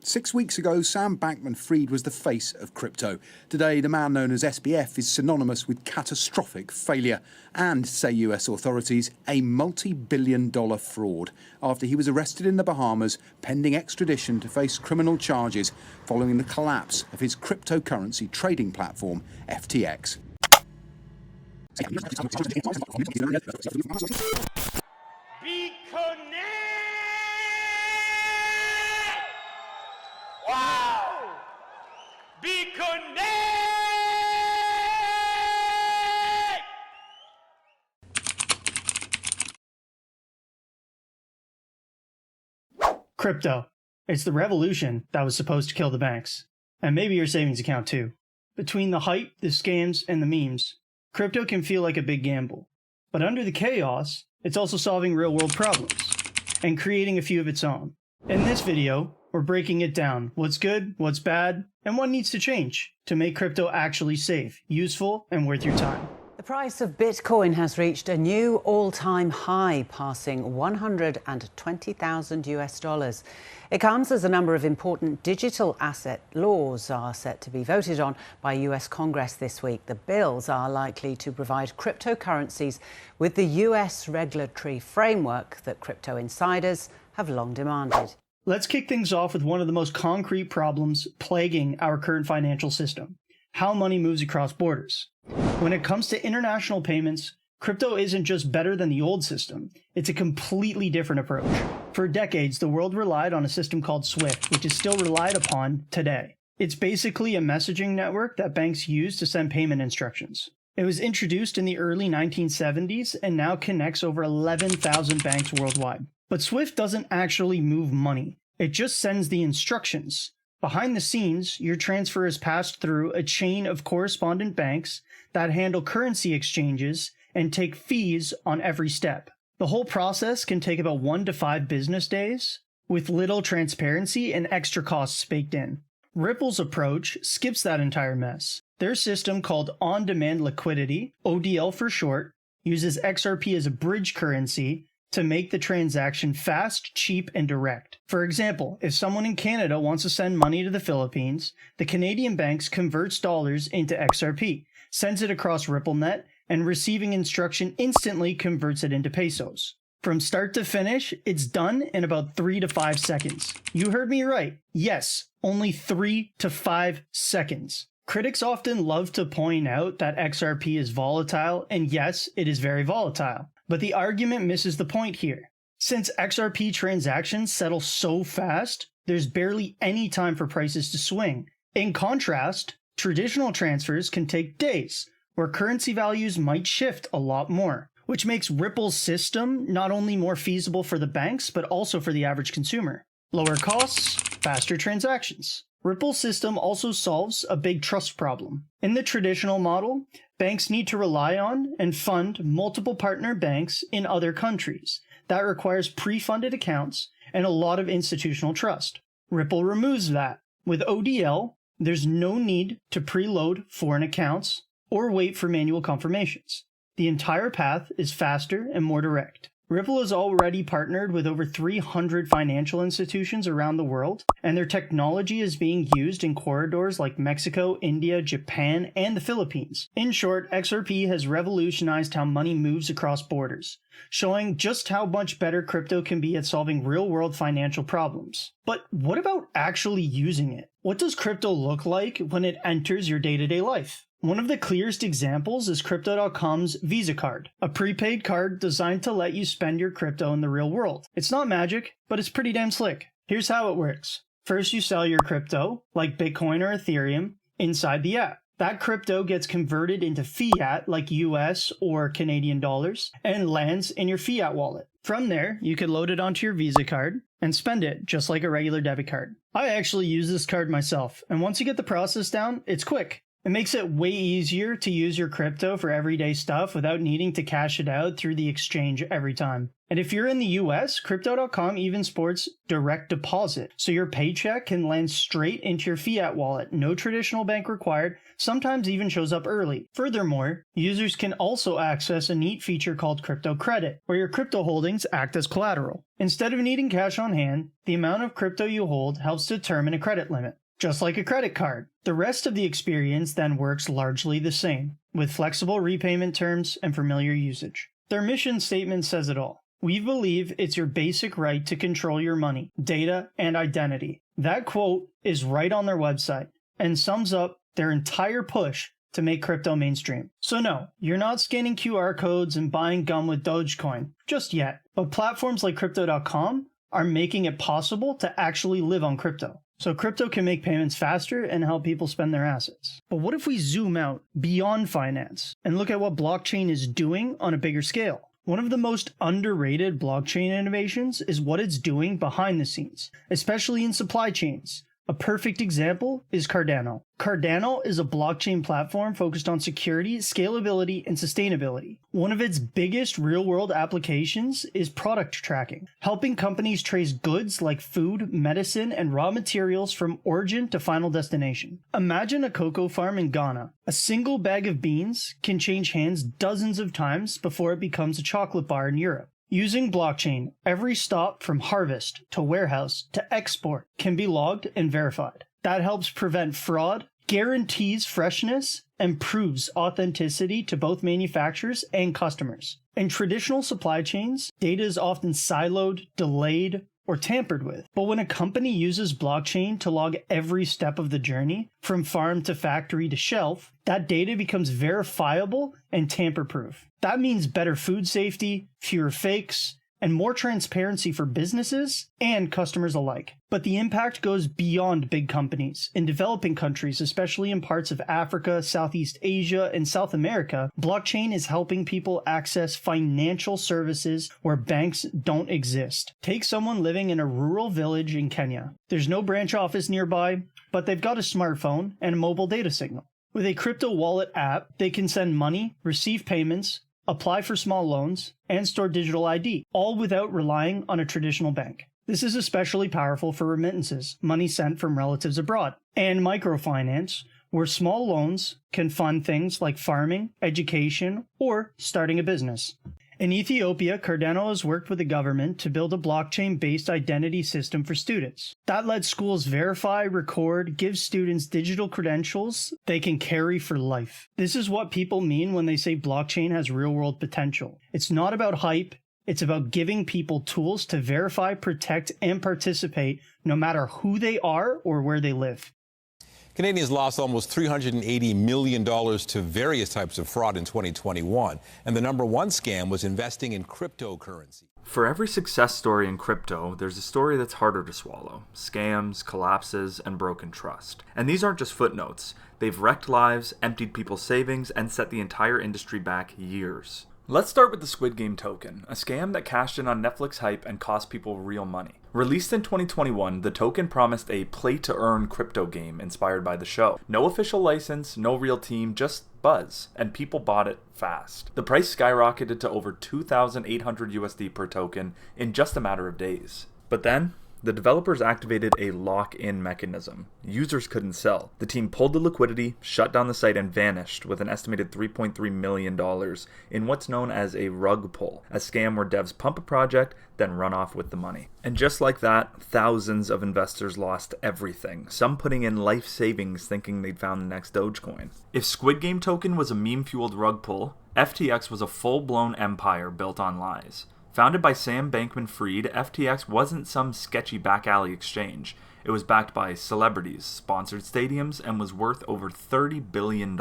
6 weeks ago, Sam Bankman-Fried was the face of crypto. Today, the man known as SBF is synonymous with catastrophic failure and, say US authorities, a multi-billion-dollar fraud after he was arrested in the Bahamas pending extradition to face criminal charges following the collapse of his cryptocurrency trading platform, FTX. Be connected! Wow! Be connected! Crypto. It's the revolution that was supposed to kill the banks. And maybe your savings account too. Between the hype, the scams, and the memes, crypto can feel like a big gamble. But under the chaos, it's also solving real-world problems and creating a few of its own. In this video, we're breaking it down. What's good, what's bad, and what needs to change to make crypto actually safe, useful, and worth your time. The price of Bitcoin has reached a new all-time high, passing 120,000 US dollars. It comes as a number of important digital asset laws are set to be voted on by US Congress this week. The bills are likely to provide cryptocurrencies with the US regulatory framework that crypto insiders have long demanded. Let's kick things off with one of the most concrete problems plaguing our current financial system: how money moves across borders. When it comes to international payments, crypto isn't just better than the old system, it's a completely different approach. For decades, the world relied on a system called SWIFT, which is still relied upon today. It's basically a messaging network that banks use to send payment instructions. It was introduced in the early 1970s and now connects over 11,000 banks worldwide. But SWIFT doesn't actually move money, it just sends the instructions. Behind the scenes, your transfer is passed through a chain of correspondent banks that handle currency exchanges and take fees on every step. The whole process can take about 1 to 5 business days, with little transparency and extra costs baked in. Ripple's approach skips that entire mess. Their system, called On-Demand Liquidity, ODL for short, uses XRP as a bridge currency to make the transaction fast, cheap, and direct. For example, if someone in Canada wants to send money to the Philippines, the Canadian banks converts dollars into XRP, sends it across RippleNet, and receiving instruction instantly converts it into pesos. From start to finish, it's done in about 3 to 5 seconds. You heard me right. Yes, only 3 to 5 seconds. Critics often love to point out that XRP is volatile, and yes, it is very volatile. But the argument misses the point here. Since XRP transactions settle so fast, there's barely any time for prices to swing. In contrast, traditional transfers can take days, where currency values might shift a lot more, which makes Ripple's system not only more feasible for the banks, but also for the average consumer. Lower costs, faster transactions. Ripple's system also solves a big trust problem. In the traditional model, banks need to rely on and fund multiple partner banks in other countries. That requires pre-funded accounts and a lot of institutional trust. Ripple removes that. With ODL, there's no need to preload foreign accounts or wait for manual confirmations. The entire path is faster and more direct. Ripple has already partnered with over 300 financial institutions around the world, and their technology is being used in corridors like Mexico, India, Japan, and the Philippines. In short, XRP has revolutionized how money moves across borders, showing just how much better crypto can be at solving real-world financial problems. But what about actually using it? What does crypto look like when it enters your day-to-day life? One of the clearest examples is Crypto.com's Visa card, a prepaid card designed to let you spend your crypto in the real world. It's not magic, but it's pretty damn slick. Here's how it works. First, you sell your crypto, like Bitcoin or Ethereum, inside the app. That crypto gets converted into fiat, like US or Canadian dollars, and lands in your fiat wallet. From there, you can load it onto your Visa card and spend it just like a regular debit card. I actually use this card myself, and once you get the process down, it's quick. It makes it way easier to use your crypto for everyday stuff without needing to cash it out through the exchange every time. And if you're in the US, Crypto.com even sports direct deposit, so your paycheck can land straight into your fiat wallet. No traditional bank required, sometimes even shows up early. Furthermore, users can also access a neat feature called Crypto Credit, where your crypto holdings act as collateral. Instead of needing cash on hand, the amount of crypto you hold helps determine a credit limit. Just like a credit card. The rest of the experience then works largely the same, with flexible repayment terms and familiar usage. Their mission statement says it all. We believe it's your basic right to control your money, data, and identity. That quote is right on their website and sums up their entire push to make crypto mainstream. So no, you're not scanning QR codes and buying gum with Dogecoin just yet, but platforms like Crypto.com are making it possible to actually live on crypto. So crypto can make payments faster and help people spend their assets. But what if we zoom out beyond finance and look at what blockchain is doing on a bigger scale? One of the most underrated blockchain innovations is what it's doing behind the scenes, especially in supply chains. A perfect example is Cardano. Cardano is a blockchain platform focused on security, scalability, and sustainability. One of its biggest real-world applications is product tracking, helping companies trace goods like food, medicine, and raw materials from origin to final destination. Imagine a cocoa farm in Ghana. A single bag of beans can change hands dozens of times before it becomes a chocolate bar in Europe. Using blockchain, every stop from harvest to warehouse to export can be logged and verified. That helps prevent fraud, guarantees freshness, and proves authenticity to both manufacturers and customers. In traditional supply chains, data is often siloed, delayed, or tampered with. But when a company uses blockchain to log every step of the journey, from farm to factory to shelf, that data becomes verifiable and tamper-proof. That means better food safety, fewer fakes, and more transparency for businesses and customers alike. But the impact goes beyond big companies. In developing countries, especially in parts of Africa, Southeast Asia, and South America, blockchain is helping people access financial services where banks don't exist. Take someone living in a rural village in Kenya. There's no branch office nearby, but they've got a smartphone and a mobile data signal. With a crypto wallet app, they can send money, receive payments, apply for small loans, and store digital ID, all without relying on a traditional bank. This is especially powerful for remittances, money sent from relatives abroad, and microfinance, where small loans can fund things like farming, education, or starting a business. In Ethiopia, Cardano has worked with the government to build a blockchain-based identity system for students. That lets schools verify, record, give students digital credentials they can carry for life. This is what people mean when they say blockchain has real-world potential. It's not about hype, it's about giving people tools to verify, protect, and participate no matter who they are or where they live. Canadians lost almost $380 million to various types of fraud in 2021, and the number one scam was investing in cryptocurrency. For every success story in crypto, there's a story that's harder to swallow. Scams, collapses, and broken trust. And these aren't just footnotes. They've wrecked lives, emptied people's savings, and set the entire industry back years. Let's start with the Squid Game token, a scam that cashed in on Netflix hype and cost people real money. Released in 2021, the token promised a play-to-earn crypto game inspired by the show. No official license, no real team, just buzz, and people bought it fast. The price skyrocketed to over 2,800 USD per token in just a matter of days. But then, the developers activated a lock-in mechanism. Users couldn't sell. The team pulled the liquidity, shut down the site, and vanished with an estimated $3.3 million in what's known as a rug pull, a scam where devs pump a project, then run off with the money. And just like that, thousands of investors lost everything, some putting in life savings thinking they'd found the next Dogecoin. If Squid Game token was a meme-fueled rug pull, FTX was a full-blown empire built on lies. Founded by Sam Bankman-Fried, FTX wasn't some sketchy back-alley exchange. It was backed by celebrities, sponsored stadiums, and was worth over $30 billion.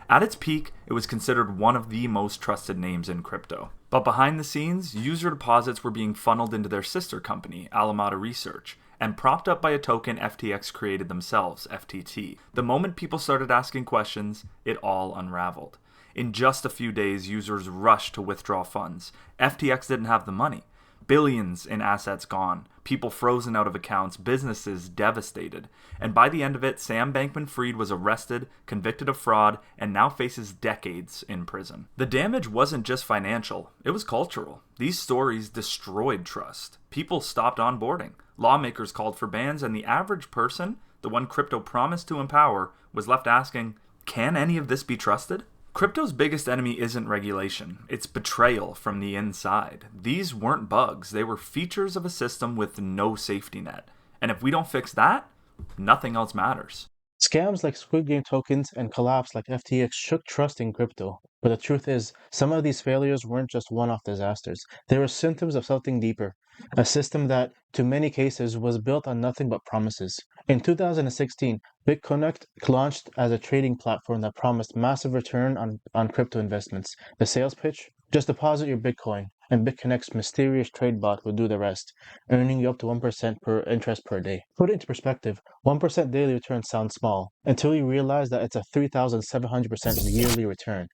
At its peak, it was considered one of the most trusted names in crypto. But behind the scenes, user deposits were being funneled into their sister company, Alameda Research, and propped up by a token FTX created themselves, FTT. The moment people started asking questions, it all unraveled. In just a few days, users rushed to withdraw funds. FTX didn't have the money, Billions in assets gone, people frozen out of accounts, businesses devastated. And by the end of it, Sam Bankman-Fried was arrested, convicted of fraud, and now faces decades in prison. The damage wasn't just financial, it was cultural. These stories destroyed trust. People stopped onboarding. Lawmakers called for bans, and the average person, the one crypto promised to empower, was left asking, can any of this be trusted? Crypto's biggest enemy isn't regulation, it's betrayal from the inside. These weren't bugs, they were features of a system with no safety net. And if we don't fix that, nothing else matters. Scams like Squid Game tokens and collapse like FTX shook trust in crypto. But the truth is, some of these failures weren't just one-off disasters. They were symptoms of something deeper. A system that, to many cases, was built on nothing but promises. In 2016, BitConnect launched as a trading platform that promised massive return on crypto investments. The sales pitch? Just deposit your Bitcoin, and BitConnect's mysterious trade bot will do the rest, earning you up to 1% per interest per day. Put it into perspective, 1% daily return sounds small, until you realize that it's a 3,700% yearly return.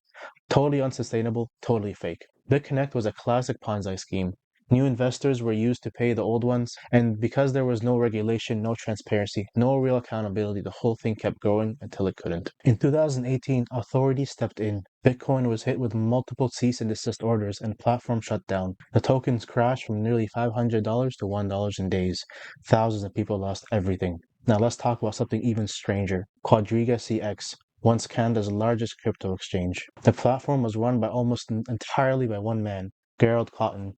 Totally unsustainable, totally fake. BitConnect was a classic Ponzi scheme. New investors were used to pay the old ones, and because there was no regulation, no transparency, no real accountability, the whole thing kept growing until it couldn't. In 2018, authorities stepped in. Bitcoin was hit with multiple cease and desist orders, and platform shut down. The tokens crashed from nearly $500 to $1 in days. Thousands of people lost everything. Now let's talk about something even stranger. Quadriga CX, once Canada's largest crypto exchange. The platform was run by almost entirely by one man, Gerald Cotton.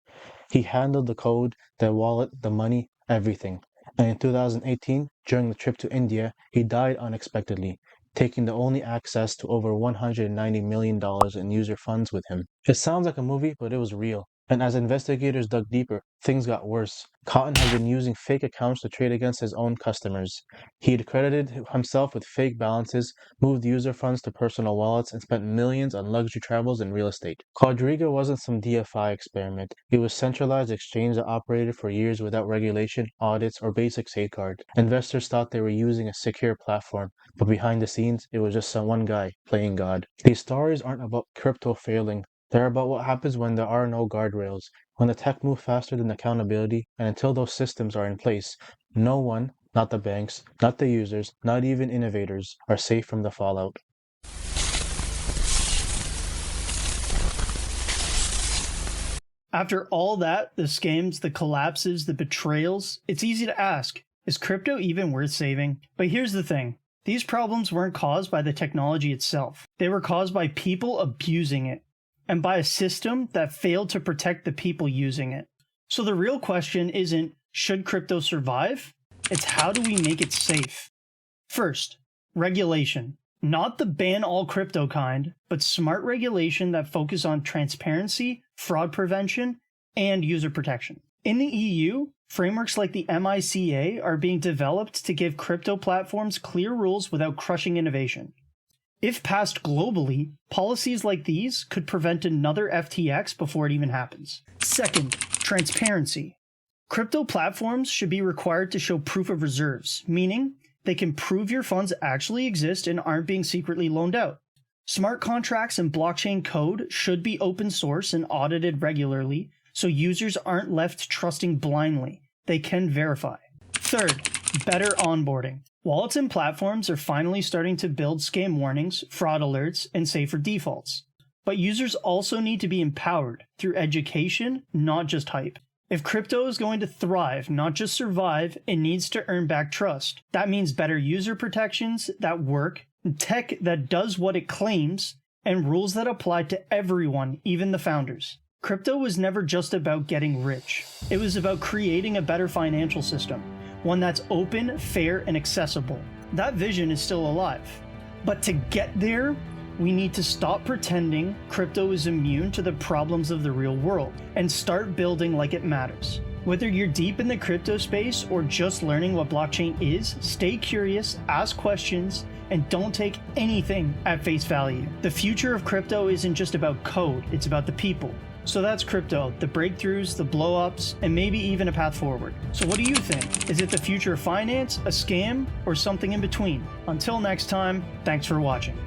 He handled the code, the wallet, the money, everything. And in 2018, during the trip to India, he died unexpectedly, taking the only access to over $190 million in user funds with him. It sounds like a movie, but it was real. And as investigators dug deeper, things got worse. Cotton had been using fake accounts to trade against his own customers. He had credited himself with fake balances, moved user funds to personal wallets, and spent millions on luxury travels and real estate. Quadriga wasn't some DFI experiment. It was a centralized exchange that operated for years without regulation, audits, or basic safeguard. Investors thought they were using a secure platform, but behind the scenes, it was just some one guy playing God. These stories aren't about crypto failing. They're about what happens when there are no guardrails, when the tech moves faster than accountability, and until those systems are in place, no one, not the banks, not the users, not even innovators, are safe from the fallout. After all that, the scams, the collapses, the betrayals, it's easy to ask, is crypto even worth saving? But here's the thing. These problems weren't caused by the technology itself. They were caused by people abusing it, and by a system that failed to protect the people using it. So the real question isn't, should crypto survive? It's how do we make it safe? First, regulation. Not the ban all crypto kind, but smart regulation that focus on transparency, fraud prevention, and user protection. In the EU, frameworks like the MiCA are being developed to give crypto platforms clear rules without crushing innovation. If passed globally, policies like these could prevent another FTX before it even happens. Second, transparency. Crypto platforms should be required to show proof of reserves, meaning they can prove your funds actually exist and aren't being secretly loaned out. Smart contracts and blockchain code should be open source and audited regularly, so users aren't left trusting blindly. They can verify. Third, better onboarding. Wallets and platforms are finally starting to build scam warnings, fraud alerts, and safer defaults. But users also need to be empowered through education, not just hype. If crypto is going to thrive, not just survive, it needs to earn back trust. That means better user protections that work, tech that does what it claims, and rules that apply to everyone, even the founders. Crypto was never just about getting rich. It was about creating a better financial system. One that's open, fair, and accessible. That vision is still alive. But to get there, we need to stop pretending crypto is immune to the problems of the real world and start building like it matters. Whether you're deep in the crypto space or just learning what blockchain is, stay curious, ask questions, and don't take anything at face value. The future of crypto isn't just about code, it's about the people. So that's crypto, the breakthroughs, the blow-ups, and maybe even a path forward. So what do you think? Is it the future of finance, a scam, or something in between? Until next time, thanks for watching.